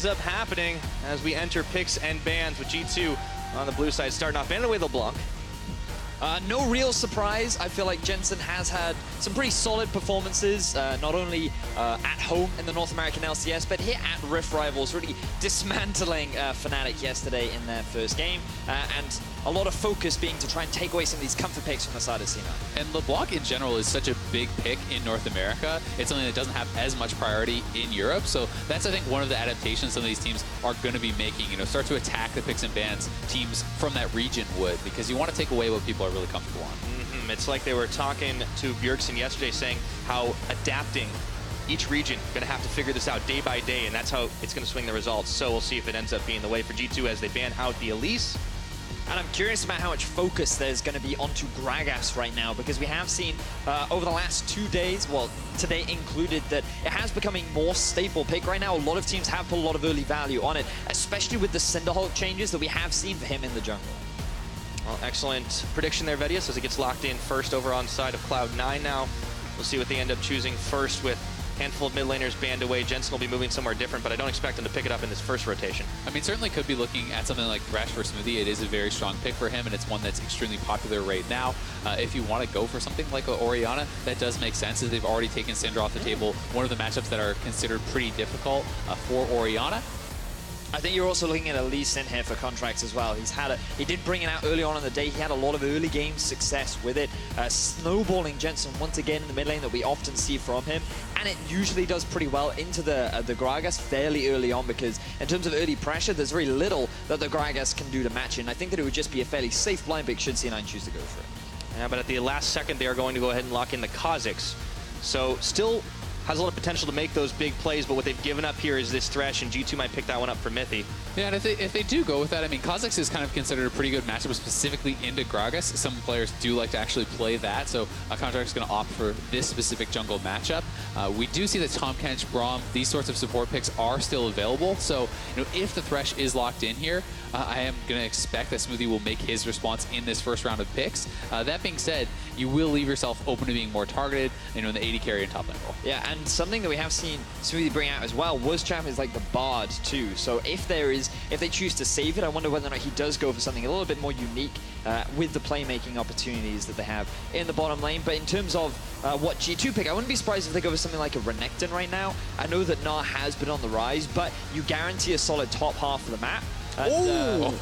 ends up happening as we enter picks and bans with G2 on the blue side starting off. Banning away LeBlanc. No real surprise. I feel like Jensen has had some pretty solid performances, not only at home in the North American LCS, but here at Rift Rivals, really dismantling Fnatic yesterday in their first game, and a lot of focus being to try and take away some of these comfort picks from the side of C9. And LeBlanc in general is such a big pick in North America. It's something that doesn't have as much priority in Europe. So that's, I think, one of the adaptations some of these teams are going to be making. You know, start to attack the picks and bans teams from that region would, because you want to take away what people are really comfortable on. It's like they were talking to Bjergsen yesterday saying how adapting each region going to have to figure this out day by day, and that's how it's going to swing the results. So we'll see if it ends up being the way for G2 as they ban out the Elise. And I'm curious about how much focus there's going to be onto Gragas right now, because we have seen over the last 2 days, well, today included, that it has become a more staple pick right now. A lot of teams have put a lot of early value on it, especially with the Cinderhulk changes that we have seen for him in the jungle. Well, excellent prediction there, Vedius, as it gets locked in first over on side of Cloud9 now. We'll see what they end up choosing first with a handful of mid laners banned away. Jensen will be moving somewhere different, but I don't expect him to pick it up in this first rotation. I mean, certainly could be looking at something like Thresh for Smoothie. It is a very strong pick for him, and it's one that's extremely popular right now. If you want to go for something like Orianna, that does make sense, as they've already taken Syndra off the table. One of the matchups that are considered pretty difficult for Orianna. I think you're also looking at Elise in here for contracts as well. He did bring it out early on in the day. He had a lot of early game success with it. Snowballing Jensen once again in the mid lane that we often see from him. And it usually does pretty well into the Gragas fairly early on, because in terms of early pressure, there's very little that the Gragas can do to match it. And I think that it would just be a fairly safe blind pick should C9 choose to go for it. Yeah, but at the last second, they are going to go ahead and lock in the Kha'Zix. So still has a lot of potential to make those big plays, but what they've given up here is this Thresh, and G2 might pick that one up for Mithy. Yeah, and if they do go with that, I mean, Kha'Zix is kind of considered a pretty good matchup specifically into Gragas. Some players do like to actually play that, so Contract is going to opt for this specific jungle matchup. We do see that Tahm Kench, Braum, these sorts of support picks are still available, so you know, if the Thresh is locked in here, I am going to expect that Smoothie will make his response in this first round of picks. That being said, you will leave yourself open to being more targeted, you know, in the AD carry and top lane role. Yeah, and something that we have seen Smoothie bring out as well was champions like the Bard too. So if they choose to save it, I wonder whether or not he does go for something a little bit more unique with the playmaking opportunities that they have in the bottom lane. But in terms of what G2 pick, I wouldn't be surprised if they go for something like a Renekton right now. I know that Gnar has been on the rise, but you guarantee a solid top half of the map. And,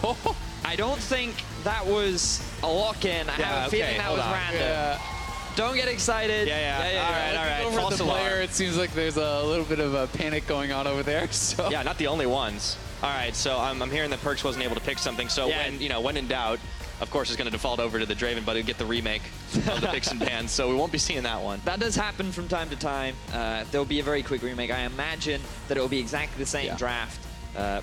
I don't think that was a lock-in. I have a feeling that was random. Yeah. Don't get excited. Yeah. All right. Over the player, it seems like there's a little bit of a panic going on over there. So. Yeah, not the only ones. All right, so I'm hearing that Perkz wasn't able to pick something. So when in doubt, of course, it's going to default over to the Draven, but he'll get the remake of the picks and bans. So we won't be seeing that one. That does happen from time to time. There'll be a very quick remake. I imagine that it will be exactly the same draft.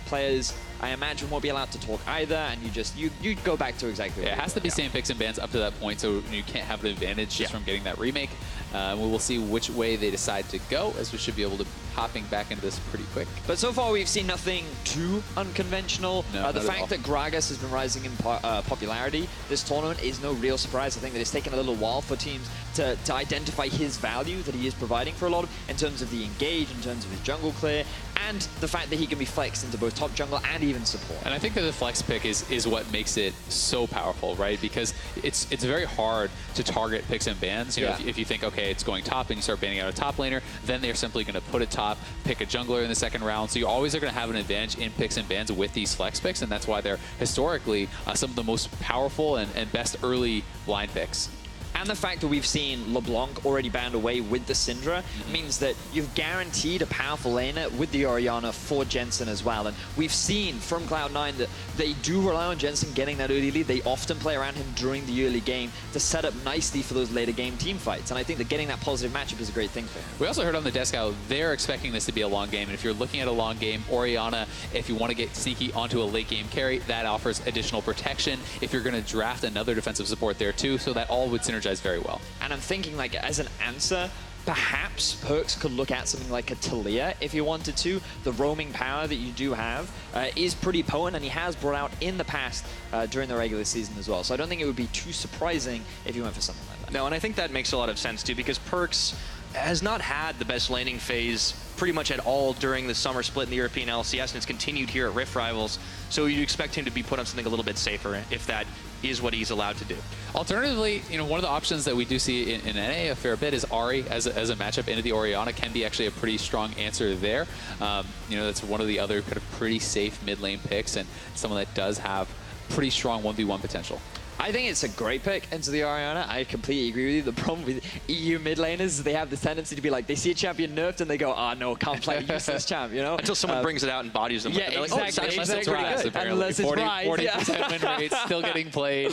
Players, I imagine, won't be allowed to talk either, and you go back to exactly what it has to be same picks and bans up to that point, so you can't have an advantage just from getting that remake. We will see which way they decide to go, as we should be able to hopping back into this pretty quick. But so far we've seen nothing too unconventional. The fact that Gragas has been rising in popularity this tournament is no real surprise. I think that it's taken a little while for teams to identify his value that he is providing for a lot of, in terms of the engage, in terms of his jungle clear, and the fact that he can be flexed into both top jungle and even support. And I think that the flex pick is what makes it so powerful, right? Because it's very hard to target picks and bans. You know, if you think, okay, it's going top and you start banning out a top laner, then they're simply going to put it top, pick a jungler in the second round. So you always are going to have an advantage in picks and bans with these flex picks, and that's why they're historically some of the most powerful and best early line picks. And the fact that we've seen LeBlanc already banned away with the Syndra means that you've guaranteed a powerful laner with the Orianna for Jensen as well. And we've seen from Cloud9 that they do rely on Jensen getting that early lead. They often play around him during the early game to set up nicely for those later game team fights. And I think that getting that positive matchup is a great thing for him. We also heard on the desk how they're expecting this to be a long game. And if you're looking at a long game, Orianna, if you want to get sneaky onto a late game carry, that offers additional protection. If you're going to draft another defensive support there too, so that all would synergize very well. And I'm thinking, like, as an answer, perhaps Perkz could look at something like a Talia if you wanted to. The roaming power that you do have is pretty potent, and he has brought out in the past during the regular season as well. So I don't think it would be too surprising if you went for something like that. No, and I think that makes a lot of sense too, because Perkz, has not had the best laning phase pretty much at all during the summer split in the European LCS, and it's continued here at Rift Rivals. So you'd expect him to be put on something a little bit safer if that is what he's allowed to do. Alternatively, one of the options that we do see in NA a fair bit is Ahri as a matchup into the Orianna can be actually a pretty strong answer there. That's one of the other kind of pretty safe mid lane picks and someone that does have pretty strong 1v1 potential. I think it's a great pick into the Orianna. I completely agree with you. The problem with EU mid laners is they have this tendency to be like, they see a champion nerfed and they go, oh no, can't play a useless champ, Until someone brings it out and bodies them. Yeah, with it. exactly. Unless it's Rise, apparently. Unless it's 40% win rate, still getting played.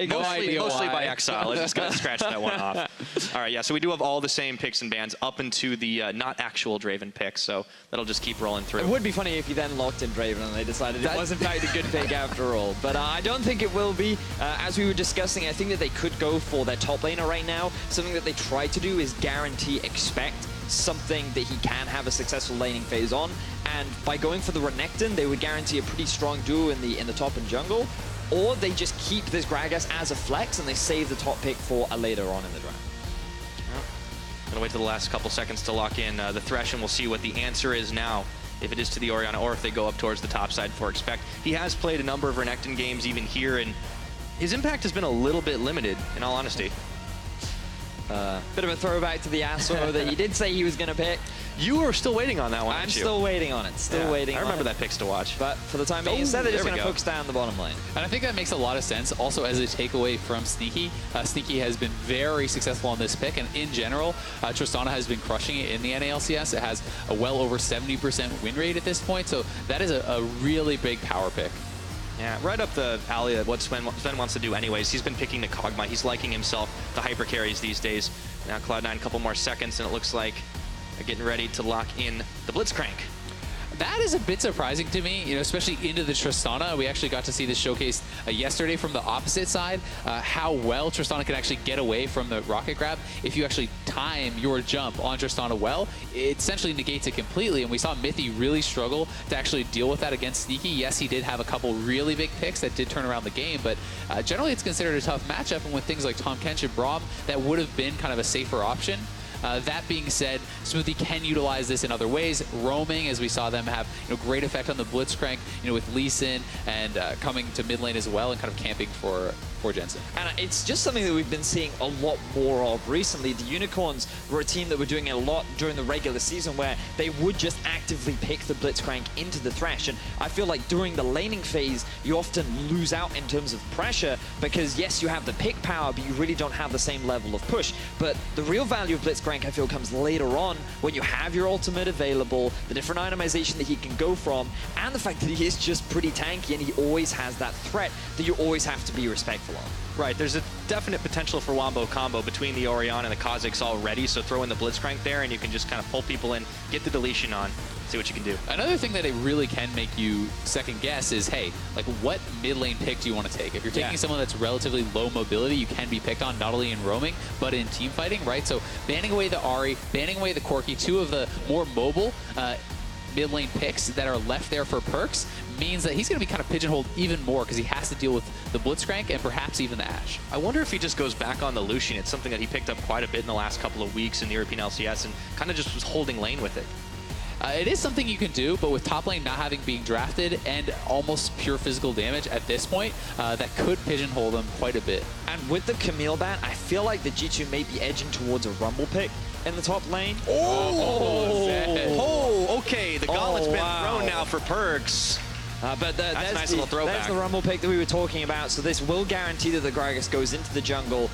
No idea mostly why. by Exile. I just got to scratch that one off. All right, yeah, so we do have all the same picks and bans up into the not actual Draven picks, so that'll just keep rolling through. It would be funny if you then locked in Draven and they decided it was in fact a good pick after all. But I don't think it will be. As we were discussing, I think that they could go for their top laner right now. Something that they try to do is guarantee expect something that he can have a successful laning phase on. And by going for the Renekton, they would guarantee a pretty strong duo in the top and jungle. Or they just keep this Gragas as a flex and they save the top pick for a later on in the draft. Gonna wait till the last couple seconds to lock in the Thresh, and we'll see what the answer is now. If it is to the Orianna, or if they go up towards the top side for expect. He has played a number of Renekton games even here, and his impact has been a little bit limited, in all honesty. Bit of a throwback to the Asmo that you did say he was going to pick. You were still waiting on that one, I'm still waiting on it. Still waiting on it. I remember that picks to watch. But for the time being, instead they're just going to focus down the bottom lane. And I think that makes a lot of sense. Also, as a takeaway from Sneaky, Sneaky has been very successful on this pick, and in general, Tristana has been crushing it in the NALCS. It has a well over 70% win rate at this point, so that is a really big power pick. Yeah, right up the alley of what Sven wants to do anyways. He's been picking the Kog'Maw. He's liking himself the hyper carries these days. Now Cloud9 a couple more seconds, and it looks like they're getting ready to lock in the Blitzcrank. That is a bit surprising to me, especially into the Tristana. We actually got to see this showcased yesterday from the opposite side, how well Tristana can actually get away from the rocket grab. If you actually time your jump on Tristana well, it essentially negates it completely, and we saw Mithy really struggle to actually deal with that against Sneaky. Yes, he did have a couple really big picks that did turn around the game, but generally it's considered a tough matchup, and with things like Tahm Kench and Braum, that would have been kind of a safer option. That being said, Smoothie can utilize this in other ways. Roaming, as we saw them have great effect on the Blitzcrank, with Lee Sin and coming to mid lane as well and kind of camping for Jensen. And it's just something that we've been seeing a lot more of recently. The Unicorns were a team that were doing it a lot during the regular season where they would just actively pick the Blitzcrank into the Thresh. And I feel like during the laning phase, you often lose out in terms of pressure because, yes, you have the pick power, but you really don't have the same level of push. But the real value of Blitzcrank, I feel, comes later on when you have your ultimate available, the different itemization that he can go from, and the fact that he is just pretty tanky and he always has that threat that you always have to be respectful of. Right, there's a definite potential for wombo combo between the Orianna and the Kha'Zix already, so throw in the Blitzcrank there and you can just kind of pull people in, get the deletion on, see what you can do. Another thing that it really can make you second guess is, hey, like what mid lane pick do you want to take? If you're taking someone that's relatively low mobility, you can be picked on not only in roaming, but in team fighting, right? So banning away the Ahri, banning away the Corki, two of the more mobile mid lane picks that are left there for perks means that he's going to be kind of pigeonholed even more because he has to deal with the Blitzcrank and perhaps even the Ashe. I wonder if he just goes back on the Lucian. It's something that he picked up quite a bit in the last couple of weeks in the European LCS and kind of just was holding lane with it. It is something you can do, but with top lane not having being drafted and almost pure physical damage at this point, that could pigeonhole them quite a bit. And with the Camille ban, I feel like the G2 may be edging towards a Rumble pick in the top lane. Oh, okay. The gauntlet's been thrown now for perks. But that's a nice little throwback. That's the Rumble pick that we were talking about. So this will guarantee that the Gragas goes into the jungle.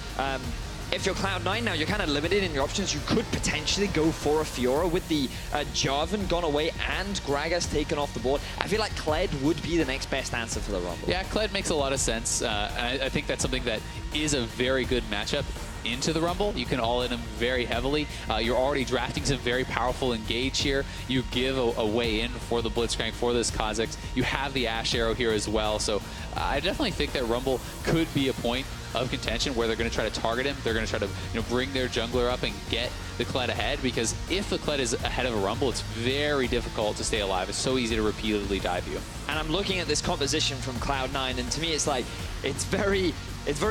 If you're Cloud9 now, you're kind of limited in your options. You could potentially go for a Fiora with the Jarvan gone away and Gragas taken off the board. I feel like Kled would be the next best answer for the Rumble. Yeah, Kled makes a lot of sense. I think that's something that is a very good matchup into the Rumble. You can all in him very heavily. You're already drafting some very powerful engage here. You give a way in for the Blitzcrank, for this Kha'Zix. You have the Ashe Arrow here as well. So I definitely think that Rumble could be a point of contention where they're going to try to target him. They're going to try to bring their jungler up and get the Kled ahead, because if the Kled is ahead of a Rumble, it's very difficult to stay alive. It's so easy to repeatedly dive you. And I'm looking at this composition from Cloud9, and to me it's like, it's very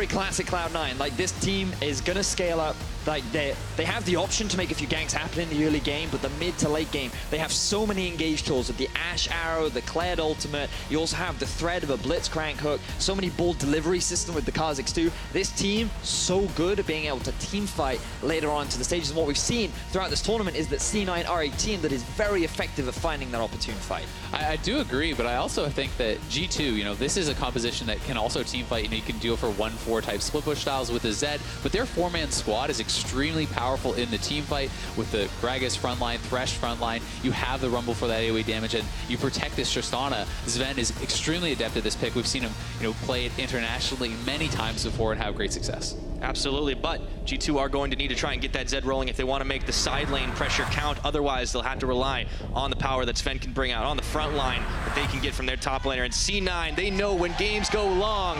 classic Cloud9. Like, this team is going to scale up like they have the option to make a few ganks happen in the early game, but the mid to late game, they have so many engaged tools with the Ashe Arrow, the Cled Ultimate. You also have the thread of a Blitzcrank hook, so many ball delivery system with the Kha'Zix too. This team, so good at being able to team fight later on to the stages. And what we've seen throughout this tournament is that C9 are a team that is very effective at finding that opportune fight. I do agree, but I also think that G2, you know, this is a composition that can also team fight. You know, you can deal for 1-4 type split push styles with the Zed, but their 4-man squad is extremely powerful in the team fight with the Gragas frontline, Thresh frontline. You have the Rumble for that AoE damage, and you protect this Tristana. Sven is extremely adept at this pick. We've seen him, you know, play it internationally many times before and have great success. Absolutely, but G2 are going to need to try and get that Zed rolling if they want to make the side lane pressure count. Otherwise, they'll have to rely on the power that Sven can bring out on the front line that they can get from their top laner. And C9, they know when games go long,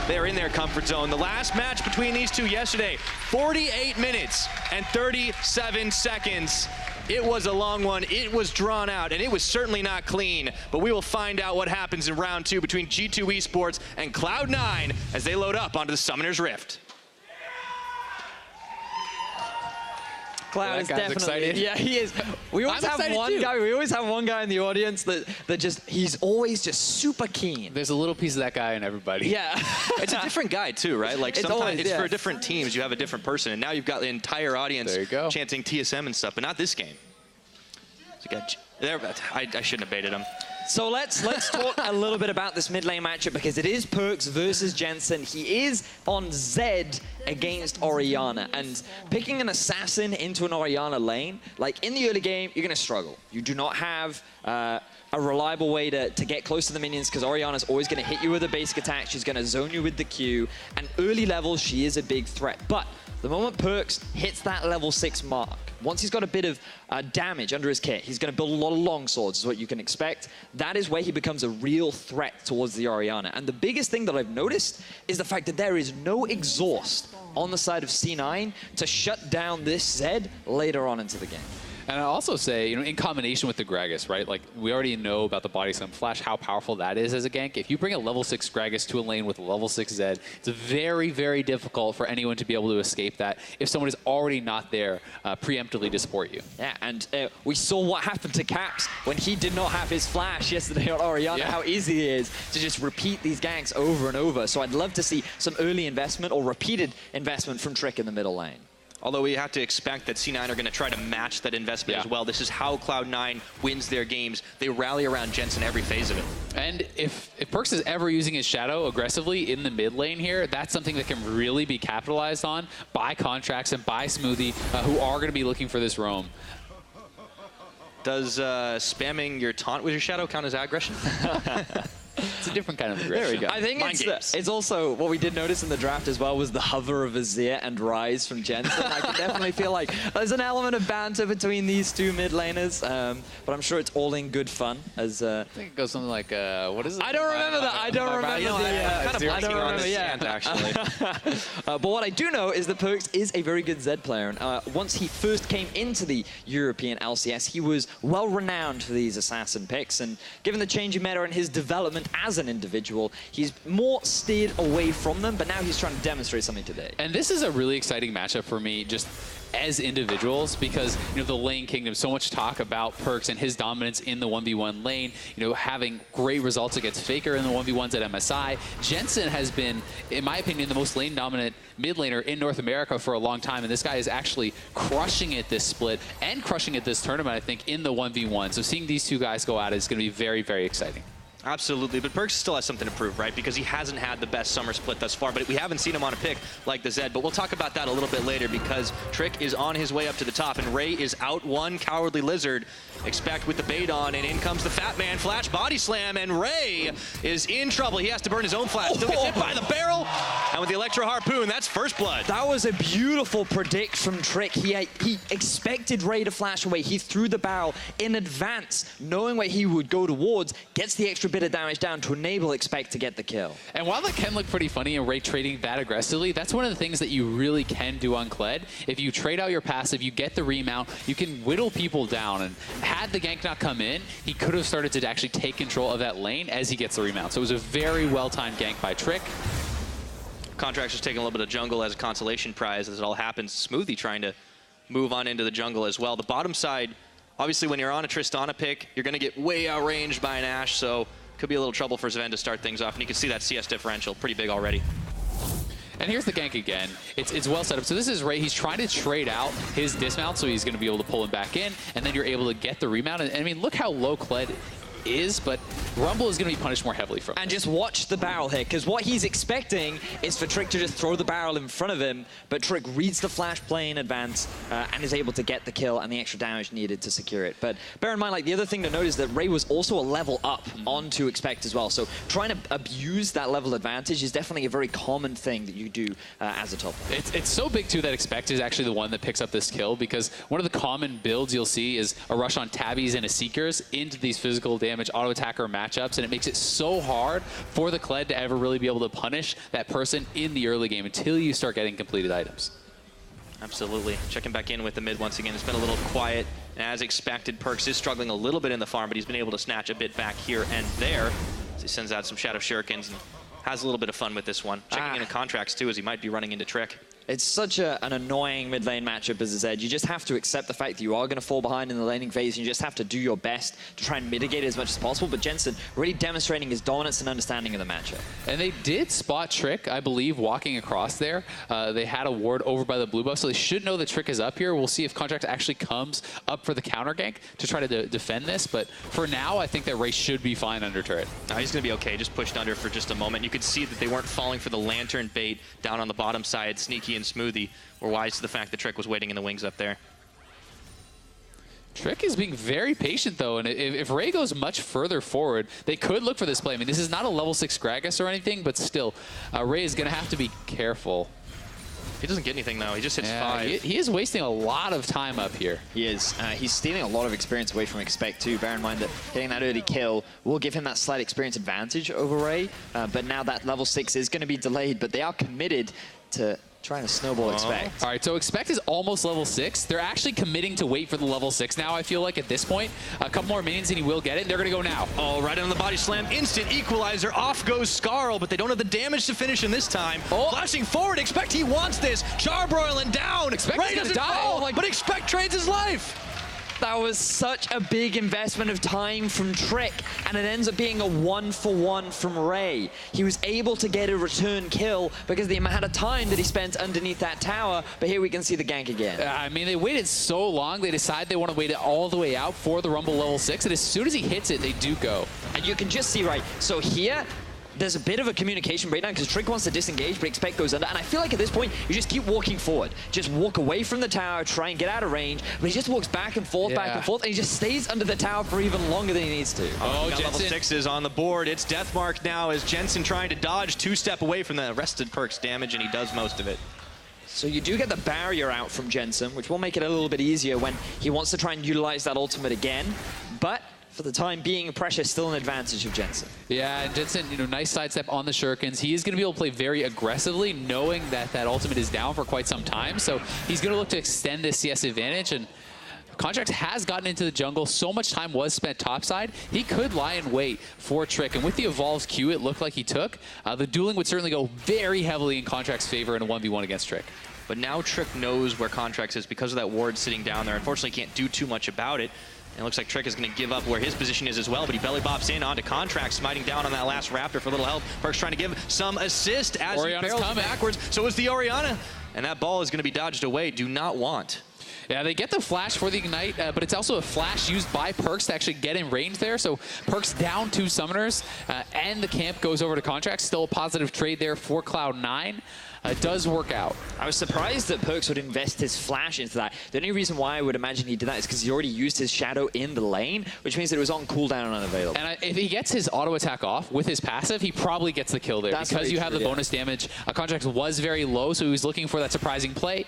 they're in their comfort zone. The last match between these two yesterday, 48 minutes and 37 seconds. It was a long one, it was drawn out, and it was certainly not clean. But we will find out what happens in round 2 between G2 Esports and Cloud9 as they load up onto the Summoner's Rift. Cloud is definitely excited. Yeah, he is. We always have one guy. We always have one guy in the audience that he's always just super keen. There's a little piece of that guy in everybody. Yeah, it's a different guy too, right? Like it's sometimes always, it's for different teams. You have a different person, and now you've got the entire audience There you go. chanting TSM and stuff, but not this game. So I shouldn't have baited him. So let's talk a little bit about this mid lane matchup because it is Perkz versus Jensen. He is on Zed against Orianna, and picking an assassin into an Orianna lane, like in the early game, you're gonna struggle. You do not have a reliable way to get close to the minions because Orianna's always gonna hit you with a basic attack. She's gonna zone you with the Q, and early levels, she is a big threat. But the moment Perkz hits that level 6 mark, once he's got a bit of damage under his kit, he's going to build a lot of long swords, is what you can expect. That is where he becomes a real threat towards the Orianna. And the biggest thing that I've noticed is the fact that there is no exhaust on the side of C9 to shut down this Zed later on into the game. And I'll also say, you know, in combination with the Gragas, right? Like, we already know about the Body Slam Flash, how powerful that is as a gank. If you bring a level 6 Gragas to a lane with a level 6 Zed, it's very, very difficult for anyone to be able to escape that if someone is already not there preemptively to support you. Yeah, and we saw what happened to Caps when he did not have his Flash yesterday on Orianna, how easy it is to just repeat these ganks over and over. So I'd love to see some early investment or repeated investment from Trick in the middle lane. Although we have to expect that C9 are going to try to match that investment as well. This is how Cloud9 wins their games. They rally around Jensen every phase of it. And if Perkz is ever using his Shadow aggressively in the mid lane here, that's something that can really be capitalized on by Contracts and by Smoothie, who are going to be looking for this roam. Does spamming your taunt with your Shadow count as aggression? It's a different kind of aggression. There we go. I think it's also what we did notice in the draft as well was the hover of Azir and Rise from Jensen. I can definitely feel like there's an element of banter between these two mid laners, but I'm sure it's all in good fun. As I think it goes something like, what is it? I don't remember that. I don't remember I don't remember. Yeah, actually. But what I do know is that Perkz is a very good Zed player, and once he first came into the European LCS, he was well renowned for these assassin picks. And given the change in meta and his development as an individual, he's more steered away from them, but now he's trying to demonstrate something today. And this is a really exciting matchup for me, just as individuals, because, you know, the lane kingdom, so much talk about Perkz and his dominance in the 1v1 lane, you know, having great results against Faker in the 1v1s at MSI. Jensen has been, in my opinion, the most lane dominant mid laner in North America for a long time, and this guy is actually crushing it this split and crushing it this tournament, I think, in the 1v1. So seeing these two guys go at it is going to be very, very exciting. Absolutely, but Perkz still has something to prove, right? Because he hasn't had the best summer split thus far, but we haven't seen him on a pick like the Zed. But we'll talk about that a little bit later because Trick is on his way up to the top, and Ray is out one Cowardly Lizard. Expect with the bait on, and in comes the Fat Man Flash Body Slam, and Ray is in trouble. He has to burn his own flash. Still gets hit by the barrel, and with the Electro Harpoon, that's first blood. That was a beautiful predict from Trick. He expected Ray to flash away. He threw the barrel in advance, knowing where he would go towards, gets the extra bit of damage down to enable Expect to get the kill. And while that can look pretty funny and Ray trading that aggressively, that's one of the things that you really can do on Cled. If you trade out your passive, you get the remount, you can whittle people down. And had the gank not come in, he could have started to actually take control of that lane as he gets the remount. So it was a very well-timed gank by Trick. Contracts just taking a little bit of jungle as a consolation prize as it all happens. Smoothie trying to move on into the jungle as well. The bottom side, obviously when you're on a Tristana pick, you're going to get way outranged by an Ashe, so could be a little trouble for Zven to start things off. And you can see that CS differential pretty big already. And here's the gank again. It's well set up. So this is Ray. He's trying to trade out his dismount, so he's going to be able to pull him back in, and then you're able to get the remount. And I mean, look how low Kled is, but Rumble is going to be punished more heavily from And this. just watch the barrel here, because what he's expecting is for Trick to just throw the barrel in front of him, but Trick reads the flash play in advance and is able to get the kill and the extra damage needed to secure it. But bear in mind, like, the other thing to note is that Ray was also a level up onto Expect as well, so trying to abuse that level advantage is definitely a very common thing that you do as a top player. It's so big, too, that Expect is actually the one that picks up this kill, because one of the common builds you'll see is a rush on Tabbies and a Seekers into these physical damage auto attacker matchups, and it makes it so hard for the Kled to ever really be able to punish that person in the early game until you start getting completed items. Absolutely. Checking back in with the mid once again. It's been a little quiet. As expected, Perkz is struggling a little bit in the farm, but he's been able to snatch a bit back here and there. So he sends out some Shadow Shurikens and has a little bit of fun with this one. Checking into contracts, too, as he might be running into Trick. It's such an annoying mid lane matchup as a Zed. You just have to accept the fact that you are going to fall behind in the laning phase, and you just have to do your best to try and mitigate it as much as possible. But Jensen really demonstrating his dominance and understanding of the matchup. And they did spot Trick, I believe, walking across there. They had a ward over by the blue buff, so they should know that Trick is up here. We'll see if Contract actually comes up for the counter gank to try to defend this. But for now, I think that Ray should be fine under turret. He's going to be okay. Just pushed under for just a moment. You could see that they weren't falling for the lantern bait down on the bottom side. Sneaky and Smoothie were wise to the fact that Trick was waiting in the wings up there. Trick is being very patient, though, and if Ray goes much further forward, they could look for this play. I mean, this is not a level 6 Gragas or anything, but still, Ray is going to have to be careful. He doesn't get anything, though. He just hits 5. He is wasting a lot of time up here. He is. He's stealing a lot of experience away from Expect, too. Bear in mind that getting that early kill will give him that slight experience advantage over Ray, but now that level 6 is going to be delayed, but they are committed to trying to snowball Expect. All right, so Expect is almost level 6. They're actually committing to wait for the level 6 now, I feel like, at this point. A couple more minions and he will get it. They're going to go now. Oh, right on the body slam. Instant equalizer. Off goes Skarl, but they don't have the damage to finish him this time. Oh. Flashing forward. Expect he wants this. Charbroiling down. Expect Ray doesn't die. fall, Oh, but Expect trades his life. That was such a big investment of time from Trick, and it ends up being a 1-for-1 from Ray. He was able to get a return kill because of the amount of time that he spent underneath that tower, but here we can see the gank again. I mean, they waited so long, they decide they want to wait it all the way out for the Rumble level 6, and as soon as he hits it, they do go. And you can just see, right, so here, there's a bit of a communication breakdown because Trick wants to disengage, but Expect goes under. And I feel like at this point, you just keep walking forward. Just walk away from the tower, try and get out of range. But he just walks back and forth, and he just stays under the tower for even longer than he needs to. Oh, level 6 is on the board. It's Deathmark now as Jensen trying to dodge, 2-step away from the arrested Perkz damage, and he does most of it. So you do get the barrier out from Jensen, which will make it a little bit easier when he wants to try and utilize that ultimate again. But for the time being, pressure is still an advantage of Jensen. Yeah, and Jensen, nice sidestep on the Shurikens. He is going to be able to play very aggressively, knowing that that ultimate is down for quite some time. So he's going to look to extend this CS advantage, and Contract has gotten into the jungle. So much time was spent topside. He could lie in wait for Trick, and with the Evolve's Q it looked like he took, the dueling would certainly go very heavily in Contract's favor in a 1v1 against Trick. But now Trick knows where Contracts is because of that ward sitting down there. Unfortunately, can't do too much about it. And it looks like Trick is going to give up where his position is as well, but he belly bops in onto Contract, smiting down on that last Raptor for a little help. Perkz trying to give some assist as Oriana's he barrels coming backwards. So is the Oriana. And that ball is going to be dodged away. Do not want. Yeah, they get the flash for the Ignite, but it's also a flash used by Perkz to actually get in range there. So Perkz down 2 summoners, and the camp goes over to Contract. Still a positive trade there for Cloud9. It does work out. I was surprised that Perkz would invest his flash into that. The only reason why I would imagine he did that is because he already used his shadow in the lane, which means that it was on cooldown and unavailable. And if he gets his auto attack off with his passive, he probably gets the kill there. That's because you have the true, bonus damage. Contract was very low, so he was looking for that surprising play.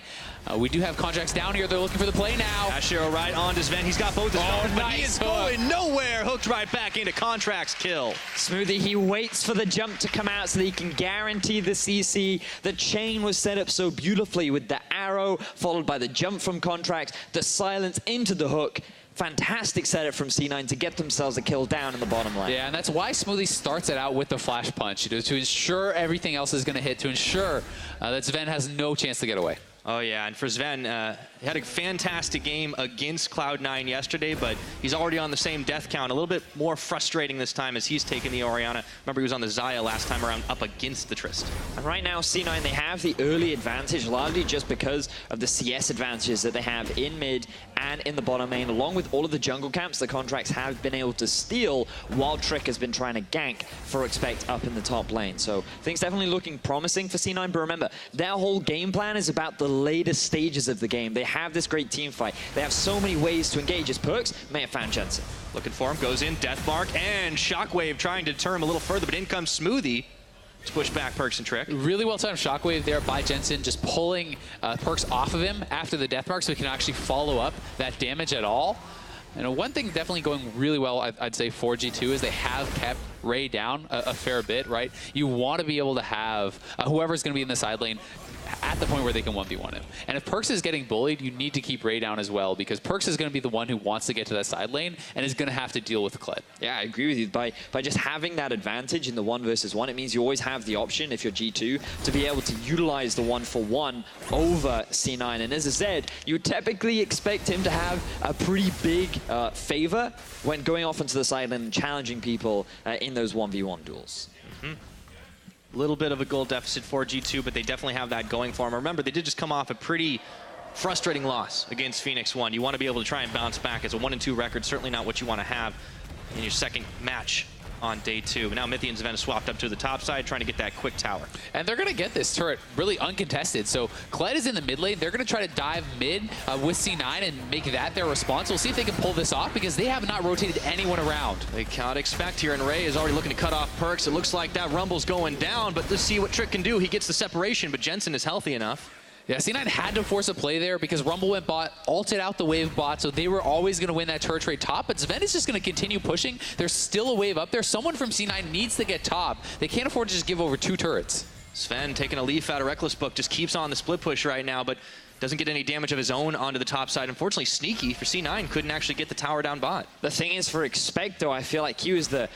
We do have Contracts down here. They're looking for the play now. Ashiro right on to Zven. He's got both his weapons, but he is hook. going nowhere. Hooked right back into Contract's kill. Smoothie, he waits for the jump to come out so that he can guarantee the CC. The chain was set up so beautifully with the arrow, followed by the jump from Contract, the silence into the hook. fantastic setup from C9 to get themselves a kill down in the bottom lane. Yeah, and that's why Smoothie starts it out with the flash punch, to ensure everything else is going to hit, to ensure that Sven has no chance to get away. Oh, yeah, and for Sven, he had a fantastic game against Cloud9 yesterday, but he's already on the same death count. A little bit more frustrating this time as he's taken the Orianna. Remember, he was on the Xayah last time around up against the Trist. And right now, C9, they have the early advantage, largely just because of the CS advantages that they have in mid and in the bottom lane, along with all of the jungle camps the contracts have been able to steal, while Trick has been trying to gank for Expect up in the top lane. So things definitely looking promising for C9, but remember, their whole game plan is about the later stages of the game. They have this great team fight. They have so many ways to engage. As Perks may have found Jensen. Looking for him, goes in, Death Mark, and Shockwave trying to deter him a little further, but in comes Smoothie to push back Perks and Trick. Really well timed Shockwave there by Jensen, just pulling Perks off of him after the Death Mark so he can actually follow up that damage at all. And one thing definitely going really well, I'd say, for G2 is they have kept Ray down a fair bit, right? You want to be able to have whoever's going to be in the side lane at the point where they can 1v1 him. And if Perks is getting bullied, you need to keep Ray down as well, because Perks is going to be the one who wants to get to that side lane and is going to have to deal with the Kled. Yeah, I agree with you. By just having that advantage in the 1 versus 1, it means you always have the option, if you're G2, to be able to utilize the 1-for-1 over C9. And as I said, you would typically expect him to have a pretty big favor when going off into the side lane and challenging people in those 1v1 duels. Little bit of a goal deficit for G2, but they definitely have that going for them. Remember, they did just come off a pretty frustrating loss against Phoenix 1. You want to be able to try and bounce back. As a 1-2 record, certainly not what you want to have in your second match on day 2. Now Mithy and Sven swapped up to the top side, trying to get that quick tower. And they're going to get this turret really uncontested. So Kled is in the mid lane. They're going to try to dive mid with C9 and make that their response. We'll see if they can pull this off, because they have not rotated anyone around. They cannot expect here, and Ray is already looking to cut off Perks. It looks like that Rumble's going down, but let's see what Trick can do. He gets the separation, but Jensen is healthy enough. Yeah, C9 had to force a play there because Rumble went bot, ulted out the wave bot, so they were always going to win that turret trade top, but Sven is just going to continue pushing. There's still a wave up there. Someone from C9 needs to get top. They can't afford to just give over 2 turrets. Sven taking a leaf out of Reckless Book, just keeps on the split push right now, but doesn't get any damage of his own onto the top side. Unfortunately, Sneaky for C9 couldn't actually get the tower down bot. The thing is, for Expect, though, I feel like he was the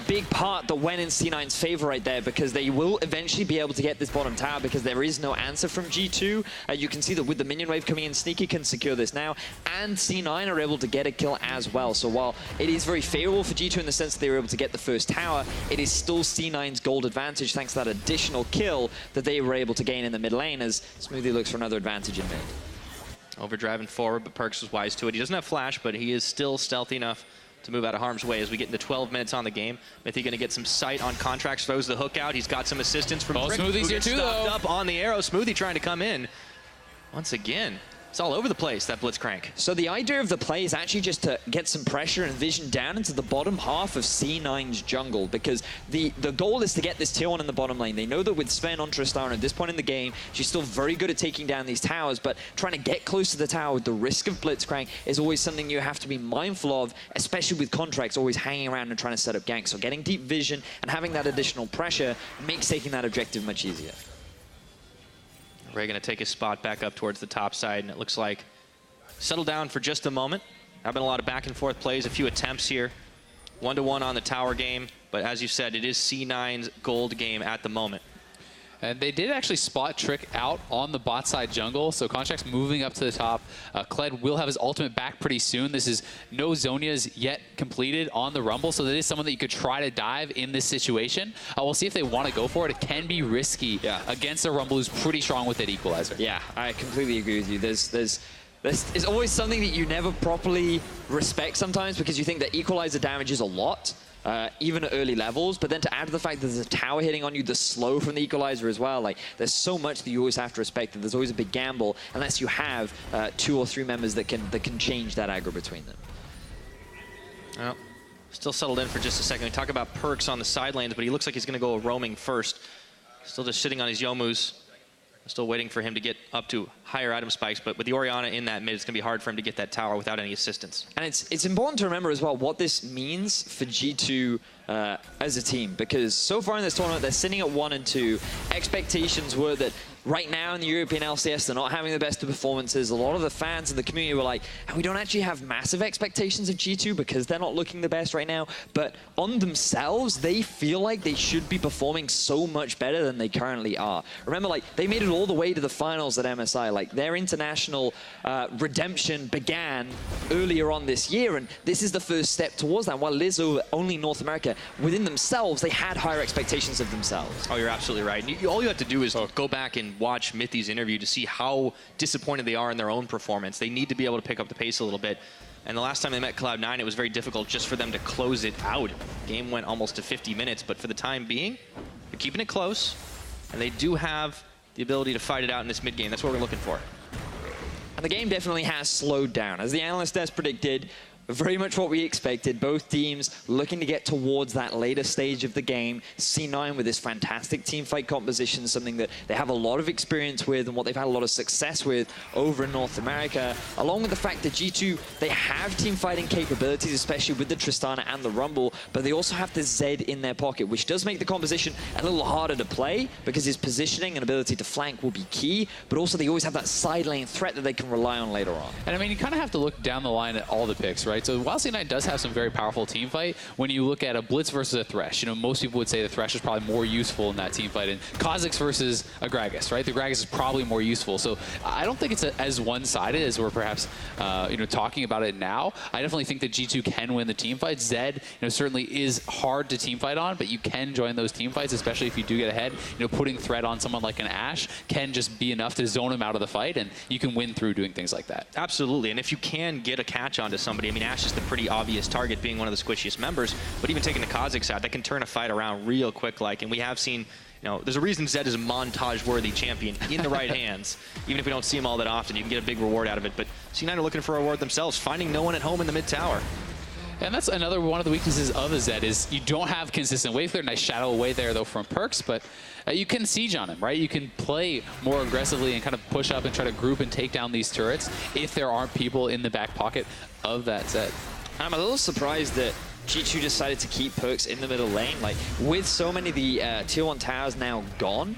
big part that went in C9's favor right there, because they will eventually be able to get this bottom tower because there is no answer from G2. You can see that with the minion wave coming in, Sneaky can secure this now, and C9 are able to get a kill as well. So while it is very favorable for G2 in the sense that they were able to get the first tower, it is still C9's gold advantage thanks to that additional kill that they were able to gain in the mid lane, as Smoothie looks for another advantage in mid. Overdriving forward, but Perks was wise to it. He doesn't have flash, but he is still stealthy enough to move out of harm's way as we get into 12 minutes on the game. Mithy going to get some sight on Contracts, throws the hook out. He's got some assistance from Trick, Smoothie's here too, though. Up on the arrow. Smoothie trying to come in. Once again, it's all over the place, that Blitzcrank. So the idea of the play is actually just to get some pressure and vision down into the bottom half of C9's jungle, because the goal is to get this tier 1 in the bottom lane. They know that with Sven on Tristana at this point in the game, she's still very good at taking down these towers, but trying to get close to the tower with the risk of Blitzcrank is always something you have to be mindful of, especially with Contracts always hanging around and trying to set up ganks. So getting deep vision and having that additional pressure makes taking that objective much easier. Ray going to take his spot back up towards the top side, and it looks like settle down for just a moment. Have been a lot of back and forth plays, a few attempts here. 1-1 on the tower game, but as you said, it is C9's gold game at the moment. And they did actually spot Trick out on the bot side jungle, so Contract's moving up to the top. Kled will have his ultimate back pretty soon. This is no Zonias yet completed on the Rumble, so that is someone that you could try to dive in this situation. We'll see if they want to go for it. It can be risky against a Rumble who's pretty strong with that equalizer. Yeah, I completely agree with you. There's always something that you never properly respect sometimes, because you think that equalizer damage is a lot. Even at early levels, but then to add to the fact that there's a tower hitting on you, the slow from the equalizer as well, like there's so much that you always have to respect, that there's always a big gamble unless you have 2 or 3 members that can change that aggro between them. Well, still settled in for just a second. We talk about Perks on the side lanes, but he looks like he's going to go roaming first. Still just sitting on his Yomus. Still waiting for him to get up to higher item spikes, but with the Orianna in that mid, it's going to be hard for him to get that tower without any assistance. And it's important to remember as well what this means for G2 as a team, because so far in this tournament, they're sitting at 1 and 2. Expectations were that right now in the European LCS, they're not having the best of performances. A lot of the fans and the community were like, we don't actually have massive expectations of G2 because they're not looking the best right now. But on themselves, they feel like they should be performing so much better than they currently are. Remember, like, they made it all the way to the finals at MSI. Like, their international redemption began earlier on this year, and this is the first step towards that. While Liz only North America, within themselves, they had higher expectations of themselves. Oh, you're absolutely right. All you have to do is go back and watch Mithy's interview to see how disappointed they are in their own performance. They need to be able to pick up the pace a little bit. And the last time they met Cloud9, it was very difficult just for them to close it out. Game went almost to 50 minutes, but for the time being, they're keeping it close, and they do have the ability to fight it out in this mid game. That's what we're looking for. And the game definitely has slowed down. As the analyst has predicted, very much what we expected. Both teams looking to get towards that later stage of the game. C9 with this fantastic team fight composition, something that they have a lot of experience with and what they've had a lot of success with over in North America, along with the fact that G2, they have team fighting capabilities, especially with the Tristana and the Rumble, but they also have the Zed in their pocket, which does make the composition a little harder to play because his positioning and ability to flank will be key, but also they always have that side lane threat that they can rely on later on. And I mean, you kind of have to look down the line at all the picks, right? So while C9 does have some very powerful team fight, when you look at a Blitz versus a Thresh, you know, most people would say the Thresh is probably more useful in that team fight, and Kha'Zix versus a Gragas, right? The Gragas is probably more useful. So I don't think it's as one-sided as we're perhaps, you know, talking about it now. I definitely think that G2 can win the team fight. Zed, you know, certainly is hard to team fight on, but you can join those team fights, especially if you do get ahead. You know, putting threat on someone like an Ashe can just be enough to zone him out of the fight, and you can win through doing things like that. Absolutely, and if you can get a catch onto somebody, I mean, Ashe is the pretty obvious target, being one of the squishiest members, but even taking the Kha'Zix out, that can turn a fight around real quick. Like, and we have seen, you know, there's a reason Zed is a montage-worthy champion in the right hands. Even if we don't see him all that often, you can get a big reward out of it. But C9 are looking for a reward themselves, finding no one at home in the mid tower. And that's another one of the weaknesses of a Zed is you don't have consistent wave clear. Nice shadow away there, though, from Perks, but you can siege on him, right? You can play more aggressively and kind of push up and try to group and take down these turrets if there aren't people in the back pocket of that Zed. I'm a little surprised that G2 decided to keep Perks in the middle lane. Like, with so many of the tier 1 towers now gone,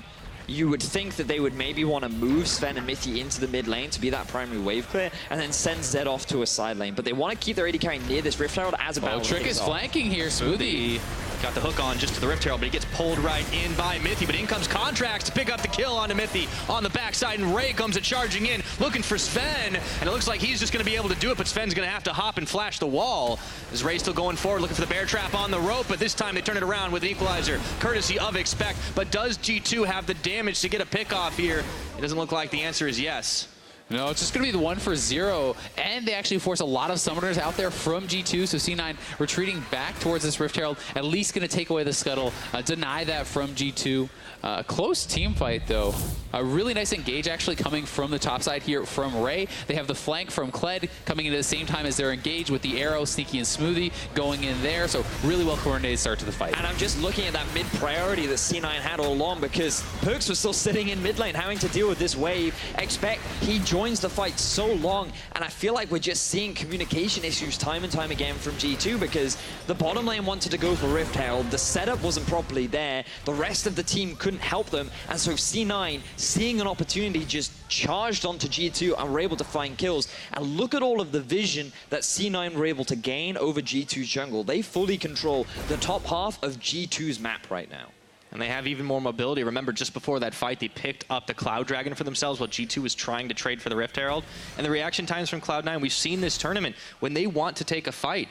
you would think that they would maybe want to move Sven and Mithy into the mid lane to be that primary wave clear and then send Zed off to a side lane. But they want to keep their AD carry near this Rift Herald as a battle. Trick is flanking here, Smoothie. Got the hook on just to the Rift Herald, but he gets pulled right in by Mithy. But in comes Contracts to pick up the kill onto Mithy on the backside, and Ray comes charging in, looking for Sven, and it looks like he's just going to be able to do it, but Sven's going to have to hop and flash the wall. As Ray still going forward, looking for the bear trap on the rope, but this time they turn it around with an equalizer, courtesy of Expect. But does G2 have the damage to get a pick off here? It doesn't look like the answer is yes. No, it's just going to be the 1 for 0, and they actually force a lot of summoners out there from G2, so C9 retreating back towards this Rift Herald, at least going to take away the scuttle, deny that from G2. Close team fight, though. A really nice engage actually coming from the top side here from Ray. They have the flank from Kled coming in at the same time as they're engaged with the arrow, Sneaky and Smoothie going in there, so really well coordinated start to the fight. And I'm just looking at that mid priority that C9 had all along, because Perks was still sitting in mid lane having to deal with this wave. Expect, he joins the fight so long, and I feel like we're just seeing communication issues time and time again from G2, because the bottom lane wanted to go for Rift Herald, the setup wasn't properly there, the rest of the team couldn't help them, and so C9, seeing an opportunity, just charged onto G2 and were able to find kills. And look at all of the vision that C9 were able to gain over G2's jungle. They fully control the top half of G2's map right now. And they have even more mobility. Remember, just before that fight, they picked up the Cloud Dragon for themselves while G2 was trying to trade for the Rift Herald. And the reaction times from Cloud9, we've seen this tournament, when they want to take a fight,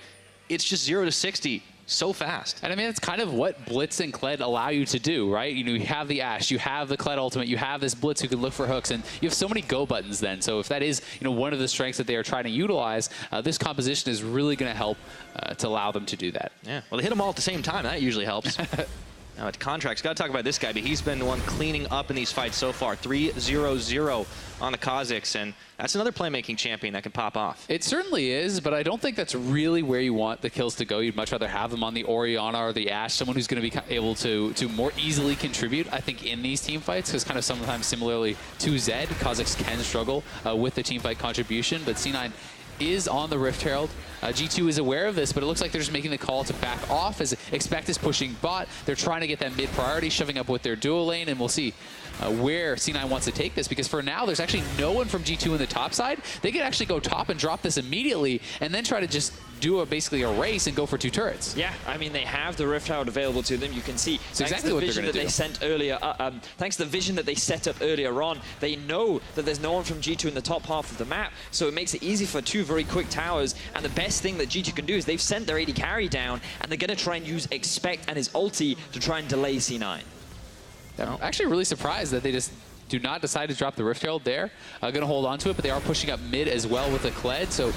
it's just 0 to 60 so fast. And I mean, it's kind of what Blitz and Kled allow you to do, right? You know, you have the Ashe, you have the Kled ultimate, you have this Blitz who can look for hooks, and you have so many go buttons then. So if that is, you know, one of the strengths that they are trying to utilize, this composition is really going to help to allow them to do that. Yeah, well, they hit them all at the same time. That usually helps. Now at Contracts, got to talk about this guy, but he's been the one cleaning up in these fights so far. 3-0-0 on the Kazakhs, and that's another playmaking champion that can pop off. It certainly is, but I don't think that's really where you want the kills to go. You'd much rather have them on the Orianna or the Ashe, someone who's going to be able to more easily contribute, I think, in these team fights, because kind of sometimes similarly to Zed, Kazakhs can struggle with the team fight contribution, but C9 is on the Rift Herald. G2 is aware of this, but it looks like they're just making the call to back off as Expect is pushing bot. They're trying to get that mid priority, shoving up with their dual lane, and we'll see where C9 wants to take this, because for now, there's actually no one from G2 in the top side. They could actually go top and drop this immediately, and then try to just do basically a race and go for 2 turrets. Yeah, I mean, they have the Rift Herald available to them. You can see, it's exactly what they're going to do. They sent earlier, thanks to the vision that they set up earlier on, they know that there's no one from G2 in the top half of the map, so it makes it easy for 2 very quick towers. And the best thing that G2 can do is they've sent their AD carry down, and they're going to try and use Expect and his ulti to try and delay C9. I'm actually really surprised that they just do not decide to drop the Rift Herald there. Going to hold on to it, but they are pushing up mid as well with the Kled, so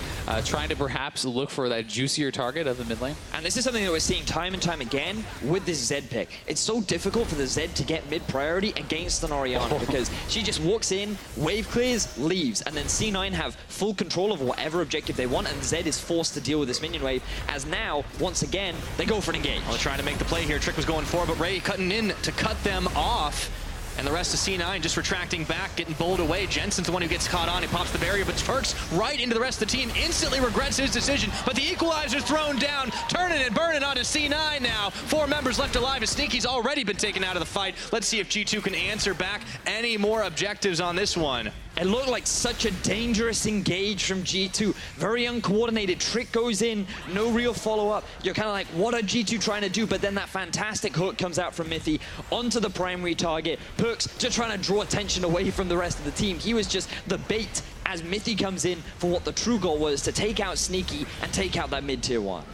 trying to perhaps look for that juicier target of the mid lane. And this is something that we're seeing time and time again with this Zed pick. It's so difficult for the Zed to get mid priority against an Orianna because she just walks in, wave clears, leaves, and then C9 have full control of whatever objective they want, and Zed is forced to deal with this minion wave, as now, once again, they go for an engage. Well, they're trying to make the play here. Trick was going for, but Ray cutting in to cut them off. And the rest of C9 just retracting back, getting bowled away. Jensen's the one who gets caught on. He pops the barrier, but Perks right into the rest of the team. Instantly regrets his decision, but the equalizer's thrown down. Turning and burning onto C9 now. 4 members left alive as Sneaky's already been taken out of the fight. Let's see if G2 can answer back any more objectives on this one. It looked like such a dangerous engage from G2. Very uncoordinated. Trick goes in, no real follow-up. You're kind of like, what are G2 trying to do? But then that fantastic hook comes out from Mithy onto the primary target. Perks just trying to draw attention away from the rest of the team. He was just the bait as Mithy comes in for what the true goal was, to take out Sneaky and take out that mid-tier 1.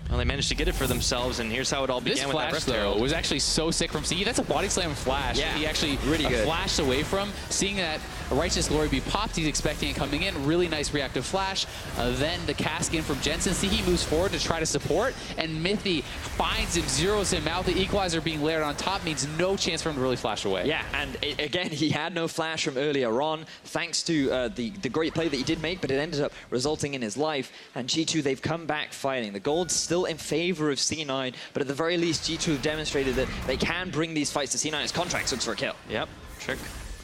Well, they managed to get it for themselves, and here's how it all began. This with flash, that Rift though, Herald. was actually so sick from Sneaky. That's a body slam flash. Yeah, he actually really good. Flashed away from. Seeing that Righteous Glory be popped, he's expecting it coming in. Really nice reactive flash. Then the cask in from Jensen. Sneaky moves forward to try to support, and Mithy finds him, zeroes him out. The equalizer being layered on top means no chance for him to really flash away. Yeah, and again, he had no flash from earlier on, thanks to the great play that he did make, but it ended up resulting in his life. And G2, they've come back fighting. The gold's still in favor of C9, but at the very least, G2 have demonstrated that they can bring these fights to C9 as Contracts looks for a kill. Yep, Trick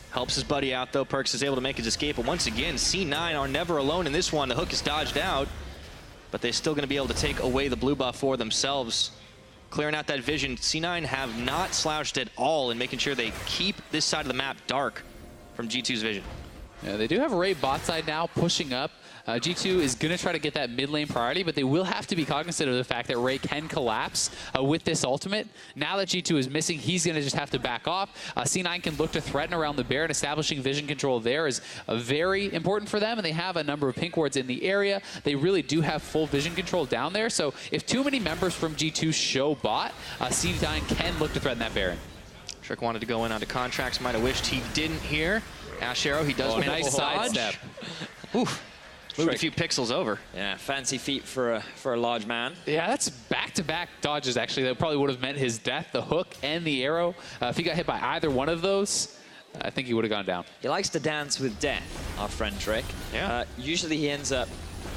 helps his buddy out, though. Perks is able to make his escape, but once again, C9 are never alone in this one. The hook is dodged out, but they're still going to be able to take away the blue buff for themselves. Clearing out that vision, C9 have not slouched at all in making sure they keep this side of the map dark from G2's vision. Yeah, they do have Ray bot side now pushing up. G2 is going to try to get that mid lane priority, but they will have to be cognizant of the fact that Ray can collapse with this ultimate. Now that G2 is missing, he's going to just have to back off. C9 can look to threaten around the Baron. Establishing vision control there is very important for them, and they have a number of pink wards in the area. They really do have full vision control down there, so if too many members from G2 show bot, C9 can look to threaten that Baron. Trick wanted to go in onto Contracts, might have wished he didn't here. Ash Arrow, he does manage nice to dodge. sidestep. Oof. Moved a few pixels over. Yeah, fancy feet for a large man. Yeah, that's back-to-back dodges, actually. That probably would have meant his death, the hook and the arrow. If he got hit by either one of those, I think he would have gone down. He likes to dance with death, our friend Trick. Yeah. Usually he ends up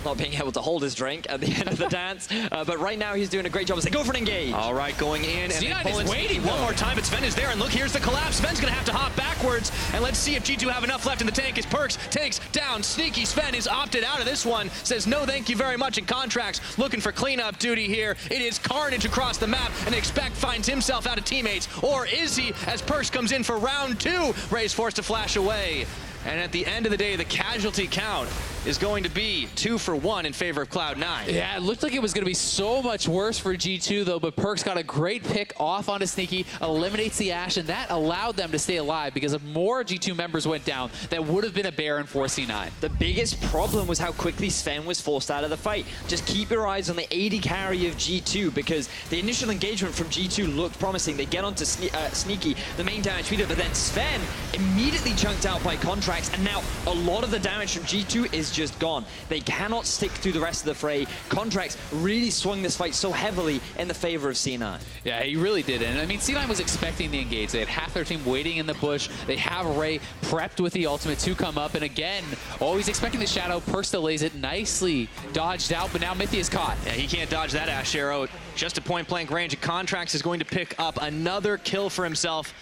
not being able to hold his drink at the end of the dance, but right now he's doing a great job as they go for an engage. All right, going in and then pulling waiting one more time. But Sven is there, and look, here's the collapse. Sven's gonna have to hop backwards, and let's see if G2 have enough left in the tank as Perks takes down Sneaky. Sven is opted out of this one, says no thank you very much in Contracts, looking for cleanup duty here. It is carnage across the map, and Expect finds himself out of teammates, or is he, as Perks comes in for round 2. Ray's forced to flash away. And at the end of the day, the casualty count is going to be 2 for 1 in favor of Cloud9. Yeah, it looked like it was going to be so much worse for G2, though, but Perks got a great pick off onto Sneaky, eliminates the Ashe, and that allowed them to stay alive, because if more G2 members went down, that would have been a Baron for C9. The biggest problem was how quickly Sven was forced out of the fight. Just keep your eyes on the AD carry of G2, because the initial engagement from G2 looked promising. They get onto Sneaky, the main damage meter, but then Sven immediately chunked out by Contracts, and now a lot of the damage from G2 is is just gone. They cannot stick through the rest of the fray. Contracts really swung this fight so heavily in the favor of C9. Yeah, he really did. And I mean, C9 was expecting the engage. They had half their team waiting in the bush. They have Ray prepped with the ultimate to come up. And again, always expecting the shadow. Perks delays it, nicely dodged out, but now Mithy is caught. Yeah, he can't dodge that Ash arrow. Just a point-blank range. Contracts is going to pick up another kill for himself.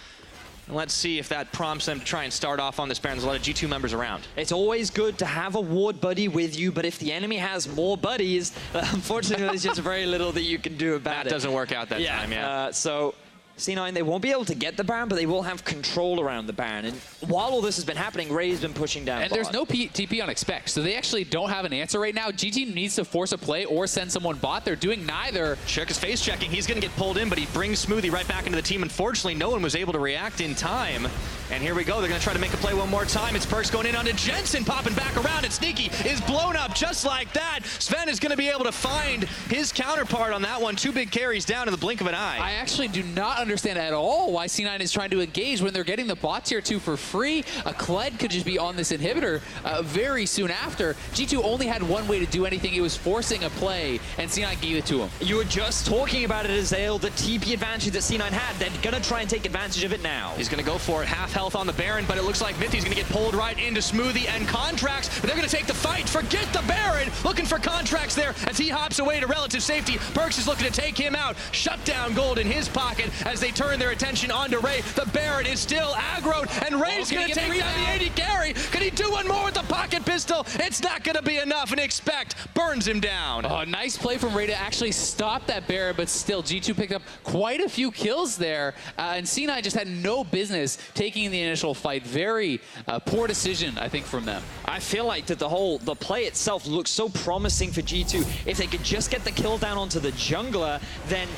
And let's see if that prompts them to try and start off on this Baron. There's a lot of G2 members around. It's always good to have a ward buddy with you, but if the enemy has more buddies, unfortunately, there's just very little that you can do about it. That doesn't work out that time, yeah. So C9, they won't be able to get the Baron, but they will have control around the Baron. And while all this has been happening, Ray's been pushing down and bot. there's no TP on expect, so they actually don't have an answer right now. GT needs to force a play or send someone bot. They're doing neither. Trick is face checking. He's going to get pulled in, but he brings Smoothie right back into the team. Unfortunately, no one was able to react in time. And here we go. They're going to try to make a play one more time. It's Perks going in onto Jensen, popping back around, and Sneaky is blown up just like that. Sven is going to be able to find his counterpart on that one. 2 big carries down in the blink of an eye. I actually do not understand at all why C9 is trying to engage when they're getting the bot tier 2 for free. A Kled could just be on this inhibitor very soon after. G2 only had one way to do anything. It was forcing a play, and C9 gave it to him. You were just talking about it, Azale, the TP advantage that C9 had. They're going to try and take advantage of it now. He's going to go for it. Half health on the Baron, but it looks like Mithy's going to get pulled right into Smoothie and Contracts. But they're going to take the fight. Forget the Baron. Looking for Contracts there as he hops away to relative safety. Perks is looking to take him out. Shut down gold in his pocket as they turn their attention onto Ray. The Baron is still aggroed, and Ray's going to take down the 80 carry. Can he do one more with the pocket pistol? It's not going to be enough, and Expect burns him down. Oh, nice play from Ray to actually stop that Baron, but still, G2 picked up quite a few kills there, and C9 just had no business taking the initial fight. Very poor decision, I think, from them. I feel like that the play itself looks so promising for G2. If they could just get the kill down onto the jungler, then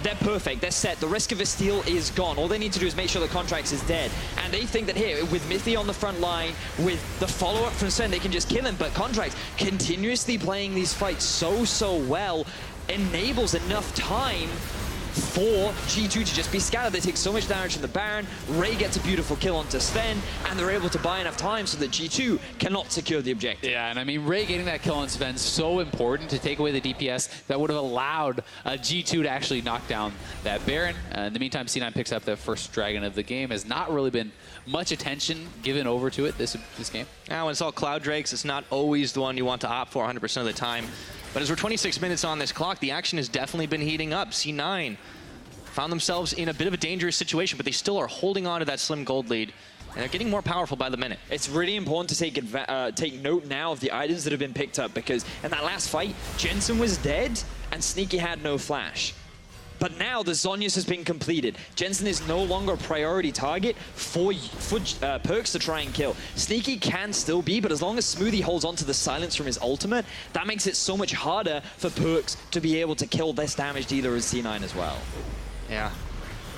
they're perfect. They're set. The risk of a steal is gone. All they need to do is make sure the Contracts is dead. And they think that here, with Mithy on the front line, with the follow-up from Sven, they can just kill him. But Contracts continuously playing these fights so well enables enough time for G2 to just be scattered. They take so much damage from the Baron. Ray gets a beautiful kill onto Sven, and they're able to buy enough time so that G2 cannot secure the objective. Yeah, and I mean, Ray getting that kill on Sven so important to take away the DPS that would have allowed G2 to actually knock down that Baron. In the meantime, C9 picks up the first Dragon of the game. Has not really been much attention given over to it this game. Now, when it's all Cloud Drakes, it's not always the one you want to opt for 100% of the time. But as we're 26 minutes on this clock, the action has definitely been heating up. C9 found themselves in a bit of a dangerous situation, but they still are holding on to that slim gold lead. And they're getting more powerful by the minute. It's really important to take note now of the items that have been picked up, because in that last fight, Jensen was dead and Sneaky had no flash. But now the Zhonya's has been completed. Jensen is no longer a priority target for Perks to try and kill. Sneaky can still be, but as long as Smoothie holds on to the silence from his ultimate, that makes it so much harder for Perks to be able to kill this damage dealer as C9 as well. Yeah,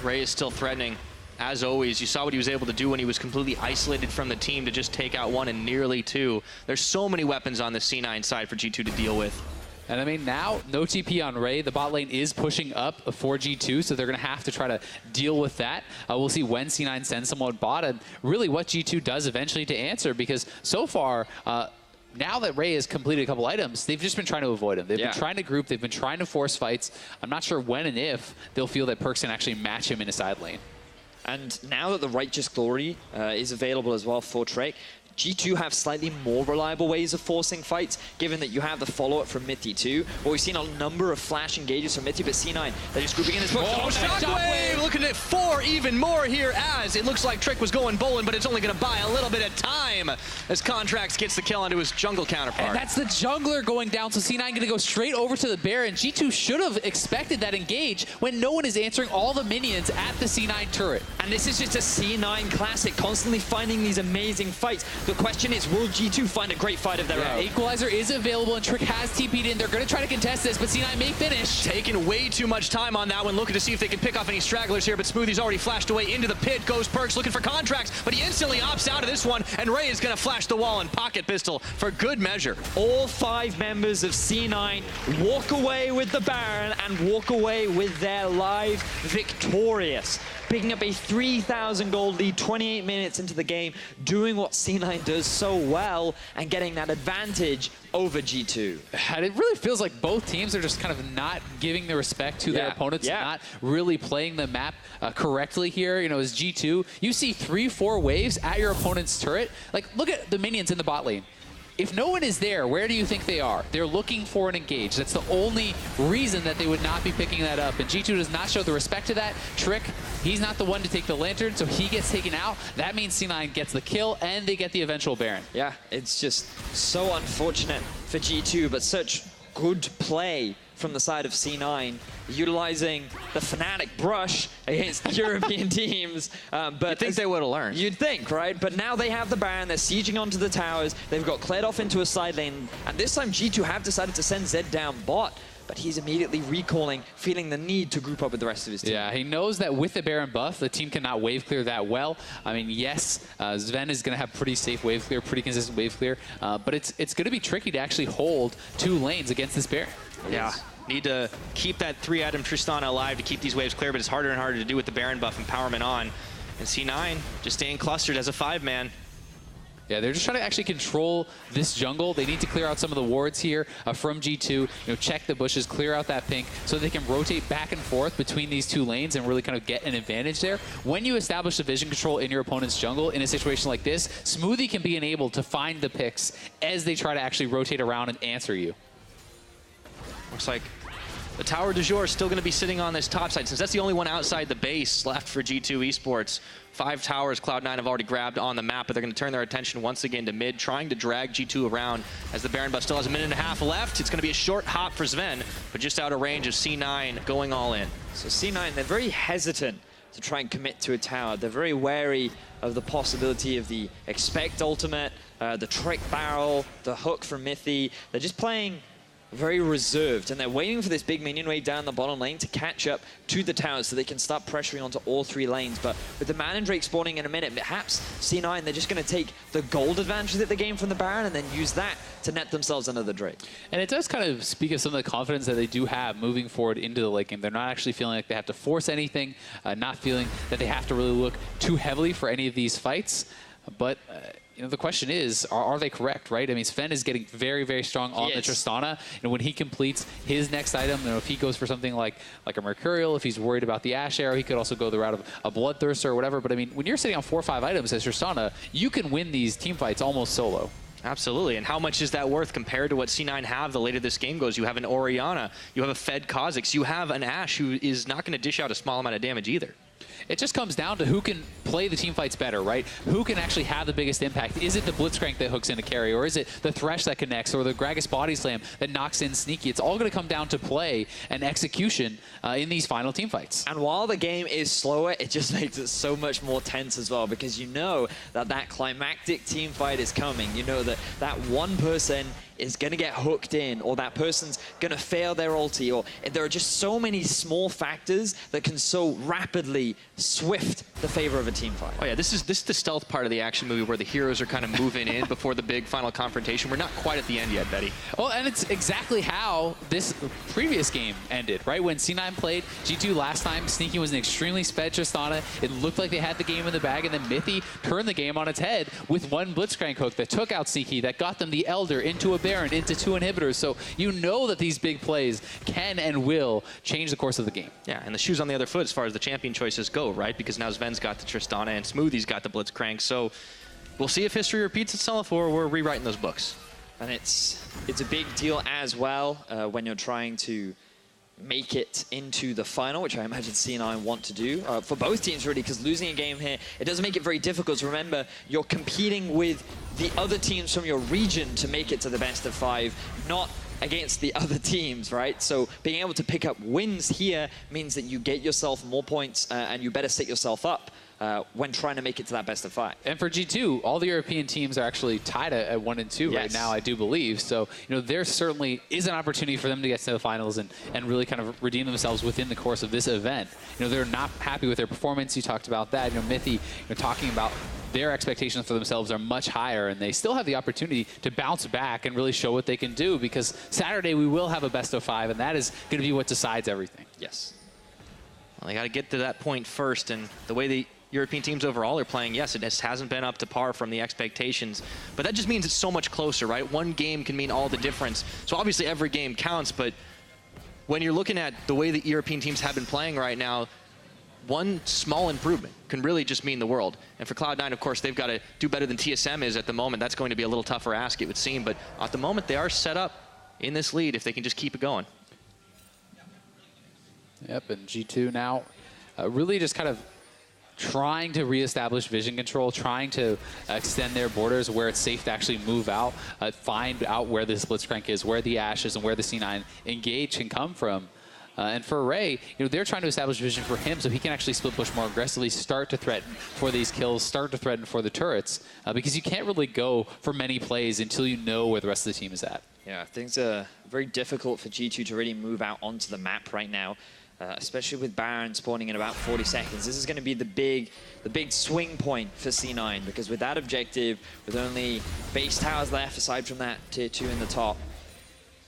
Ray is still threatening. As always, you saw what he was able to do when he was completely isolated from the team to just take out one and nearly two. There's so many weapons on the C9 side for G2 to deal with. And I mean, now, no TP on Ray. The bot lane is pushing up for G2, so they're going to have to try to deal with that. We'll see when C9 sends someone bot, and really what G2 does eventually to answer, because so far, now that Ray has completed a couple items, they've just been trying to avoid him. They've been trying to group, they've been trying to force fights. I'm not sure when and if they'll feel that Perks can actually match him in a side lane. And now that the Righteous Glory is available as well for Trek, G2 have slightly more reliable ways of forcing fights, given that you have the follow-up from Mithy too. Well, we've seen a number of flash engages from Mithy, but C9, they're just grouping in this push. Oh, Shockwave! Looking at 4 even more here, as it looks like Trick was going bowling, but it's only going to buy a little bit of time as Contracts gets the kill onto his jungle counterpart. And that's the jungler going down, so C9 going to go straight over to the Baron. G2 should have expected that engage when no one is answering all the minions at the C9 turret. And this is just a C9 classic, constantly finding these amazing fights. The question is, will G2 find a great fight of their own? Equalizer is available, and Trick has TP'd in. They're going to try to contest this, but C9 may finish. Taking way too much time on that one, looking to see if they can pick off any stragglers here, but Smoothie's already flashed away into the pit. Goes Perks looking for Contracts, but he instantly opts out of this one, and Ray is going to flash the wall and pocket pistol for good measure. All 5 members of C9 walk away with the Baron and walk away with their lives victorious. picking up a 3,000 gold lead 28 minutes into the game, doing what C9 does so well and getting that advantage over G2. And it really feels like both teams are just kind of not giving the respect to their opponents, not really playing the map correctly here. You know, as G2, you see 3-4 waves at your opponent's turret. Like, look at the minions in the bot lane. If no one is there, where do you think they are? They're looking for an engage. That's the only reason that they would not be picking that up. And G2 does not show the respect to that. Trick, he's not the one to take the lantern, so he gets taken out. That means C9 gets the kill, and they get the eventual Baron. Yeah, it's just so unfortunate for G2, but such good play from the side of C9, utilizing the Fnatic brush against European teams. But I think they would have learned. You'd think, right? But now they have the Baron, they're sieging onto the towers, they've got cleared off into a side lane, and this time G2 have decided to send Zed down bot, but he's immediately recalling, feeling the need to group up with the rest of his team. Yeah, he knows that with the Baron buff, the team cannot wave clear that well. I mean, yes, Sven is going to have pretty safe wave clear, pretty consistent wave clear, but it's going to be tricky to actually hold 2 lanes against this Baron. Yeah. Need to keep that 3-item Tristana alive to keep these waves clear, but it's harder and harder to do with the Baron buff empowerment on. And C9 just staying clustered as a 5-man. Yeah, they're just trying to actually control this jungle. They need to clear out some of the wards here from G2, you know, check the bushes, clear out that pink, so they can rotate back and forth between these 2 lanes and really kind of get an advantage there. When you establish the vision control in your opponent's jungle in a situation like this, Smoothie can be enabled to find the picks as they try to actually rotate around and answer you. Looks like the Tower du Jour is still going to be sitting on this top side, since that's the only one outside the base left for G2 Esports. 5 towers Cloud9 have already grabbed on the map, but they're going to turn their attention once again to mid, trying to drag G2 around as the Baron buff still has a minute and a half left. It's going to be a short hop for Sven, but just out of range of C9 going all in. So C9, they're very hesitant to try and commit to a tower. They're very wary of the possibility of the Expect ultimate, the Trick Barrel, the hook from Mithy. They're just playing very reserved, and they're waiting for this big minion wave down the bottom lane to catch up to the towers so they can start pressuring onto all 3 lanes. But with the Mandrake spawning in a minute, perhaps C9, they're just going to take the gold advantage that they gained from the Baron and then use that to net themselves another Drake. And it does kind of speak of some of the confidence that they do have moving forward into the late game. They're not actually feeling like they have to force anything, not feeling that they have to really look too heavily for any of these fights. But you know, the question is, are they correct, right? I mean, Sven is getting very, very strong on the Tristana. And when he completes his next item, you know, if he goes for something like a Mercurial, if he's worried about the Ash Arrow, he could also go the route of a Bloodthirster or whatever. But I mean, when you're sitting on 4 or 5 items as Tristana, you can win these team fights almost solo. Absolutely, and how much is that worth compared to what C9 have the later this game goes? You have an Orianna, you have a Fed Kha'Zix, you have an Ashe who is not going to dish out a small amount of damage either. It just comes down to who can play the team fights better, right? Who can actually have the biggest impact? Is it the Blitzcrank that hooks in a carry, or is it the Thresh that connects, or the Gragas Body Slam that knocks in Sneaky? It's all going to come down to play and execution in these final team fights. And while the game is slower, it just makes it so much more tense as well, because you know that that climactic team fight is coming. You know that that one person is going to get hooked in, or that person's going to fail their ulti, or there are just so many small factors that can so rapidly swift the favor of a team fight. Oh yeah, this is the stealth part of the action movie where the heroes are kind of moving in before the big final confrontation. We're not quite at the end yet, Betty. Well, and it's exactly how this previous game ended, right? When C9 played G2 last time, Sneaky was an extremely sped Tristana. It looked like they had the game in the bag, and then Mithy turned the game on its head with one Blitzcrank hook that took out Sneaky, that got them the Elder into a Baron, into 2 inhibitors. So you know that these big plays can and will change the course of the game. Yeah, and the shoe's on the other foot as far as the champion choices go, right? Because now Sven's got the Tristana and Smoothie's got the Blitzcrank. So we'll see if history repeats itself or we're rewriting those books. And it's a big deal as well when you're trying to make it into the final, which I imagine C9 want to do for both teams really, because losing a game here, it does make it very difficult. Remember, you're competing with the other teams from your region to make it to the best of 5, not against the other teams, right? So being able to pick up wins here means that you get yourself more points and you better set yourself up when trying to make it to that best of 5. And for G2, all the European teams are actually tied at 1 and 2 right now, I do believe. So, you know, there certainly is an opportunity for them to get to the finals and really kind of redeem themselves within the course of this event. You know, they're not happy with their performance. You talked about that. You know, Mithy, you know, talking about their expectations for themselves are much higher, and they still have the opportunity to bounce back and really show what they can do, because Saturday we will have a best of 5, and that is going to be what decides everything. Yes. Well, they got to get to that point first, and the way the European teams overall are playing, yes, it just hasn't been up to par from the expectations. But that just means it's so much closer, right? One game can mean all the difference. So obviously every game counts, but when you're looking at the way the European teams have been playing right now, one small improvement can really just mean the world. And for Cloud9, of course, they've got to do better than TSM is at the moment. That's going to be a little tougher ask, it would seem. But at the moment, they are set up in this lead if they can just keep it going. Yep, and G2 now really just kind of trying to reestablish vision control, trying to extend their borders where it's safe to actually move out, find out where the Blitzcrank is, where the Ashe is, and where the C9 engage can come from. And for Ray, they're trying to establish vision for him so he can actually split push more aggressively, start to threaten for these kills, start to threaten for the turrets, because you can't really go for many plays until you know where the rest of the team is at. Yeah, things are very difficult for G2 to really move out onto the map right now, especially with Baron spawning in about 40 seconds. This is going to be the big swing point for C9, because with that objective, with only base towers left aside from that tier 2 in the top,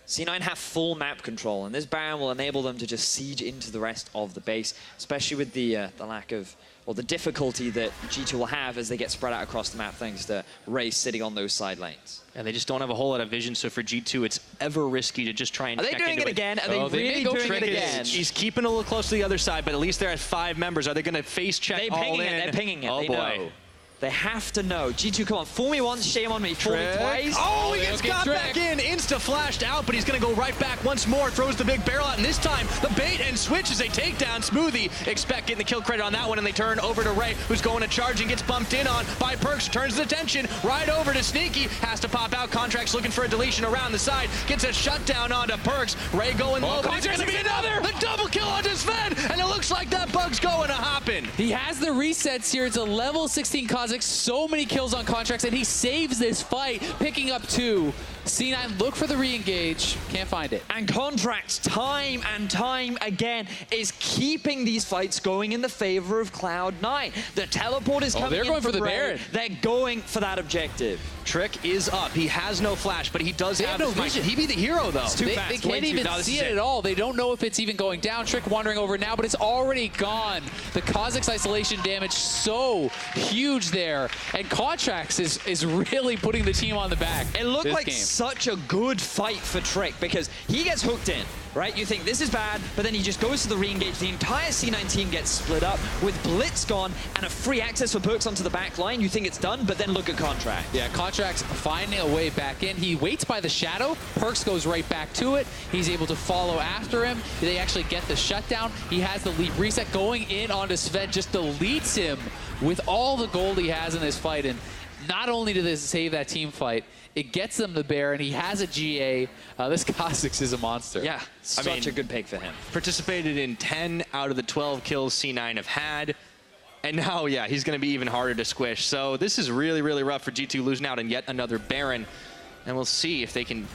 C9 have full map control, and this Baron will enable them to just siege into the rest of the base, especially with the lack of, or the difficulty that G2 will have as they get spread out across the map thanks to Ray sitting on those side lanes. And they just don't have a whole lot of vision, so for G2, it's ever risky to just try and check into it. Are they doing it again? Are they really doing it again? He's keeping a little close to the other side, but at least they're at 5 members. Are they going to face check all in? They're pinging it. Oh, boy. They have to know. G2, come on. Fool me once, shame on me. Fool me twice. Oh, he gets got back in. Insta-flashed out, but he's going to go right back once more. Throws the big barrel out, and this time the bait and switch is a takedown. Smoothie expect getting the kill credit on that one, and they turn over to Ray, who's going to charge and gets bumped in on by Perks. Turns his attention right over to Sneaky. Has to pop out. Contracts looking for a deletion around the side. Gets a shutdown onto Perks. Ray going low, but it's going to be another. The double kill onto Sven, and it looks like that bug's going to happen. He has the resets here. It's a level 16 Kha'Zix. So many kills on Contracts, and he saves this fight, picking up 2. C9 look for the re-engage, can't find it. And Contracts, time and time again, is keeping these fights going in the favor of Cloud9. The teleport is coming in. They're going for the Baron. They're going for that objective. Trick is up. He has no flash, but he does have no vision. He'd be the hero, though. They can't even see it at all. They don't know if it's even going down. Trick wandering over now, but it's already gone. The Kha'Zix isolation damage so huge there. And Contracts is really putting the team on the back. It looked like such a good fight for Trick, because he gets hooked in, right? You think this is bad, but then he just goes to the re-engage. The entire C9 team gets split up with Blitz gone and a free access for Perks onto the back line. You think it's done, but then look at Contract. Yeah, Contracts finding a way back in. He waits by the shadow. Perks goes right back to it. He's able to follow after him. They actually get the shutdown. He has the leap reset going in onto Sven, just deletes him with all the gold he has in this fight. And not only did this save that team fight, it gets them the Baron. He has a GA. This Kha'Zix is a monster. Yeah, such a good pick for him. Participated in 10 out of the 12 kills C9 have had. And now, yeah, he's going to be even harder to squish. So this is really, really rough for G2, losing out on yet another Baron. And we'll see if they can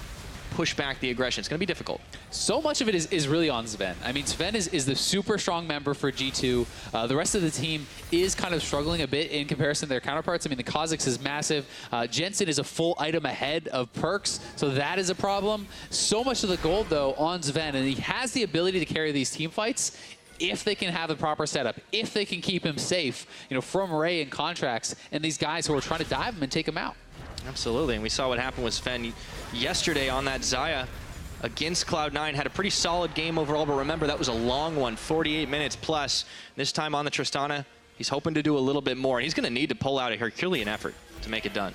push back the aggression. It's going to be difficult. So much of it is really on Sven. I mean, Sven is the super strong member for G2. The rest of the team is kind of struggling a bit in comparison to their counterparts. I mean, the Kha'Zix is massive. Jensen is a full item ahead of Perks, so that is a problem. So much of the gold, though, on Sven, and he has the ability to carry these team fights if they can have the proper setup, if they can keep him safe, from Ray and Contracts and these guys who are trying to dive him and take him out. Absolutely, and we saw what happened with Sven yesterday on that Xayah against Cloud9. Had a pretty solid game overall, but remember, that was a long one, 48 minutes plus. This time on the Tristana, he's hoping to do a little bit more, and he's going to need to pull out a Herculean effort to make it done.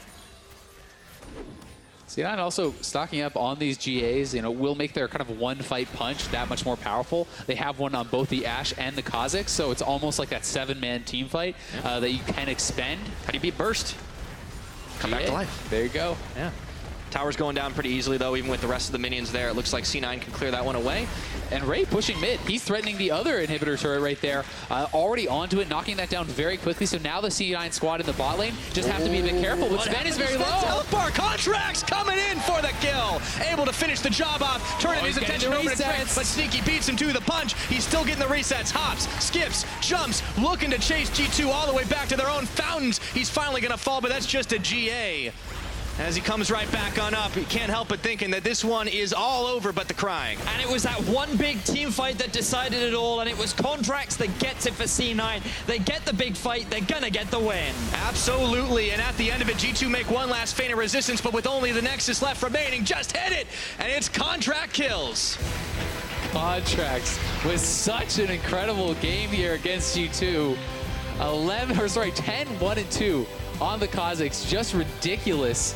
C9 also stocking up on these GAs, will make their kind of one-fight punch that much more powerful. They have one on both the Ashe and the Kha'Zix, so it's almost like that 7-man team fight that you can expend. How do you beat Burst? Come back to life. There you go. Yeah. Tower's going down pretty easily, though, even with the rest of the minions there. It looks like C9 can clear that one away. And Ray pushing mid. He's threatening the other inhibitor turret right there. Already onto it, knocking that down very quickly. So now the C9 squad in the bot lane just have to be a bit careful. But Sven is very low. Teleport Contracts coming in for the kill. Able to finish the job off, turning his attention over to Trick, but Sneaky beats him to the punch. He's still getting the resets. Hops, skips, jumps, looking to chase G2 all the way back to their own fountains. He's finally going to fall, but that's just a GA. As he comes right back on up, he can't help but thinking that this one is all over but the crying. And it was that one big team fight that decided it all, and it was Contracts that gets it for C9. They get the big fight, they're gonna get the win. Absolutely, and at the end of it, G2 make one last feint of resistance, but with only the Nexus left remaining, just hit it, and it's Contract kills. Contracts with such an incredible game here against G2. 10, 1-2 on the Kazakhs, just ridiculous.